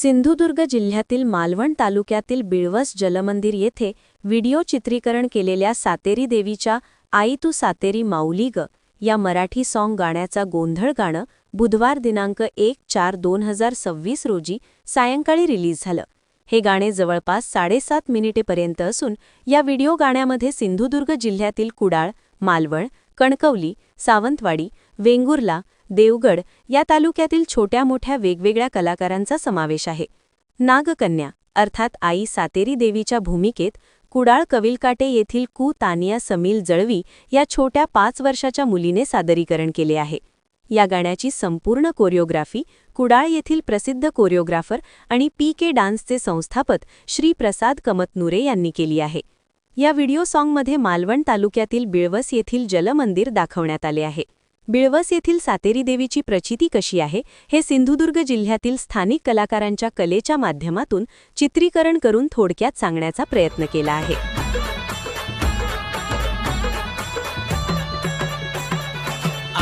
सिंधुदुर्ग जिल्ह्यातील मालवण तालुक्यातील बिळवस जलमंदिर येथे व्हिडिओ चित्रीकरण केलेल्या सातेरी देवीच्या आई तू सातेरी माऊली ग या मराठी सॉन्ग गाण्याचा गोंधळ गाणं बुधवार दिनांक 1/4/2026 रोजी सायंकाळी रिलीज झालं। हे गाणे जवळपास 7.5 मिनिटेपर्यंत असून या व्हिडिओ गाण्यामध्ये सिंधुदुर्ग जिल्ह्यातील कुडाळ, मालवण, कणकवली, सावंतवाडी, वेंगुर्ला, देवगड या तालुक्यातील छोट्या मोठ्या वेगवेगळ्या कलाकारांचा समावेश आहे। नागकन्या अर्थात आई सातेरी देवीच्या भूमिकेत कुडाळ कविलकाटे येथील कु तानिया समील जळवी या छोट्या 5 वर्षाच्या मुलीने सादरीकरण केले आहे। या गाण्याची संपूर्ण कोरिओग्राफी कुडाळ येथील प्रसिद्ध कोरिओग्राफर आणि PK डान्सचे संस्थापक श्री प्रसाद कमतनुरे यांनी केली आहे। या व्हिडिओ सॉन्गमध्ये मालवण तालुक्यातील बिळवस येथील जलमंदिर दाखवण्यात आले आहे। बिळवस येथील सातेरी देवीची प्रचिती कशी आहे हे सिंधुदुर्ग जिल्ह्यातील स्थानिक कलाकारांच्या कलेच्या माध्यमातून चित्रीकरण करून थोडक्यात सांगण्याचा प्रयत्न केला आहे।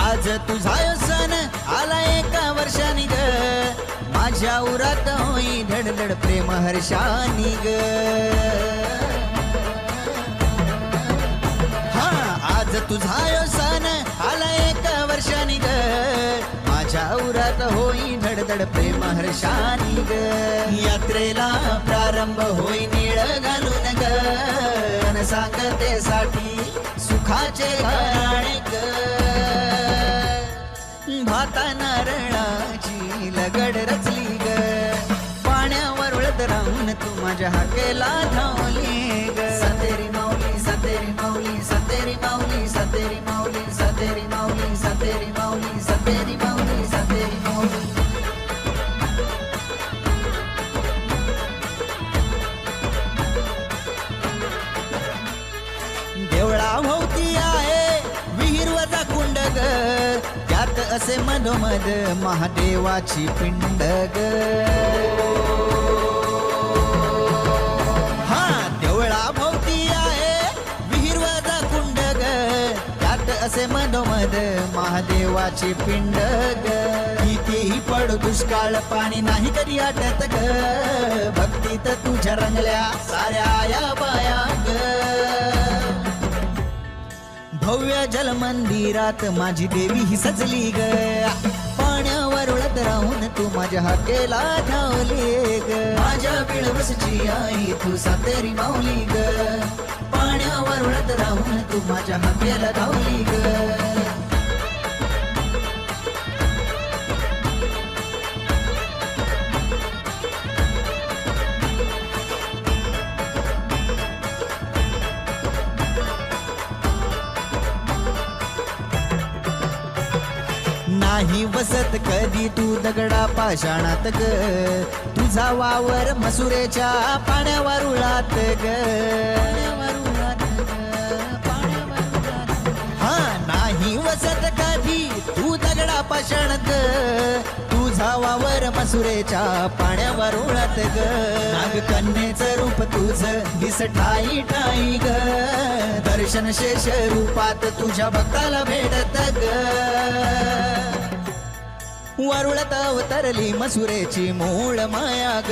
आज तुझा सण आला एका वर्षानी ग, माझ्या उरात होई धडधड प्रेम हर्षानी ग। आज तुझा सण आला एका वर्षानी ग, माझ्या उरात होई धडधड प्रेम हर्षानी ग। यात्रेला प्रारंभ होई निळ घालून ग, अन सांगतेसाठी सुखाचे गाणे ग। भाता नारळाची लगड रचली ग, पाण्यावर उडत राहून तू माझ्या हाकेला धावली ग। सातेरी माऊली सातेरी माऊली सातेरी माऊली सातेरी माऊली सातेरी माऊली सातेरी माऊली सातेरी माऊली सातेरी माऊली। देवळा भोवती आहे विहीर वजा कुंड ग, त्यात असे मधोमध महादेवाची पिंड ग। देवळा भोवती आहे विहीर वजा कुंड ग, त्यात असे मधोमध महादेवाची पिंड ग। कितीही पड दुष्काळ पाणी नाही कधी आटत ग, भक्तीत तुझ्या रंगल्या साऱ्या या बाया ग। भव्य जलमंदिरात माझी देवी ही सजली ग, पाण्यावर उडत राहून तू माझ्या हाकेला धावली ग। माझ्या बिळवसची आई तू सातेरी माऊली ग, पाण्यावर उडत राहून तू माझ्या हाकेला धावली ग। नाही वसत कधी तू दगडा पाषाणात ग, तुझा वावर मसुरेच्या पाण्यावर उळात ग। नाही वसत कधी तू दगडा पाषाणात ग, तुझा वावर मसुरेच्या पाण्यावर उळात ग। नागकन्येचं रूप तुझं दिस ठाई ठाई ग, दर्शन शेष रूपात तुझ्या भक्ताला भेटत ग। वरुळत अवतरली मसुरेची मूळ माया ग।